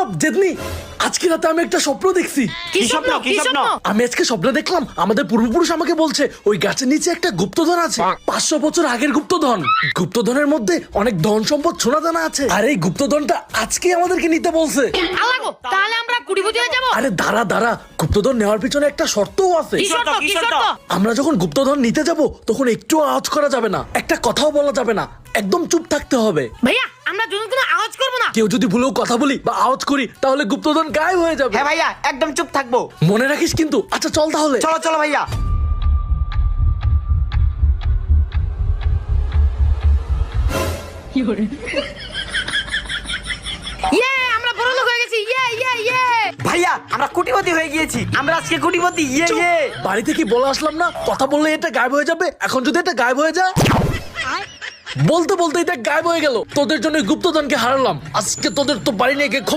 বিপ্লব জেদনি, আজকে রাতে আমি একটা স্বপ্ন দেখছি। কি স্বপ্ন? কি স্বপ্ন? আমি আজকে স্বপ্নে দেখলাম আমাদের পূর্বপুরুষ আমাকে বলছে ওই গাছের নিচে একটা গুপ্তধন আছে, 500 বছর আগের গুপ্তধন। গুপ্তধনের মধ্যে অনেক ধন সম্পদ সোনা দানা আছে, আর এই গুপ্তধনটা আজকে আমাদেরকে নিতে বলছে। আল্লাহ গো, তাহলে আমরা কোটিপতি হয়ে যাব? আরে দাঁড়া দাঁড়া, গুপ্তধন নেওয়ার পিছনে একটা শর্তও আছে। কি শর্ত? কি শর্ত? আমরা যখন গুপ্তধন নিতে যাব তখন একটু আওয়াজ করা যাবে না, একটা কথাও বলা যাবে না, একদম চুপ থাকতে হবে। ভাইয়া, আমরা দুজন কোনো আওয়াজ করব না। কেউ যদি ভুলেও কথা বলি বা আওয়াজ করি তাহলে গুপ্তধন গায়েব হয়ে যাবে। হ্যাঁ ভাইয়া, একদম চুপ থাকবো। মনে রাখিস কিন্তু। আচ্ছা চল তাহলে। চলো চলো ভাইয়া। ইয়ে, আমরা বড় লোক হয়ে গেছি। ইয়ে ইয়ে ইয়ে। ভাইয়া, আমরা কোটিপতি হয়ে গিয়েছি। আমরা আজকে কোটিপতি। ইয়ে চুপ! ইয়ে। বাড়িতে কি বলে আসলাম না, কথা বললে এটা গায়েব হয়ে যাবে। এখন যদি এটা গায়েব হয়ে যায়, বলতে বলতে এটা গায়েব হয়ে গেল। তোদের জন্য গুপ্তধনকে হারালাম। আজকে তোদের তো বাড়ি নিয়ে গিয়ে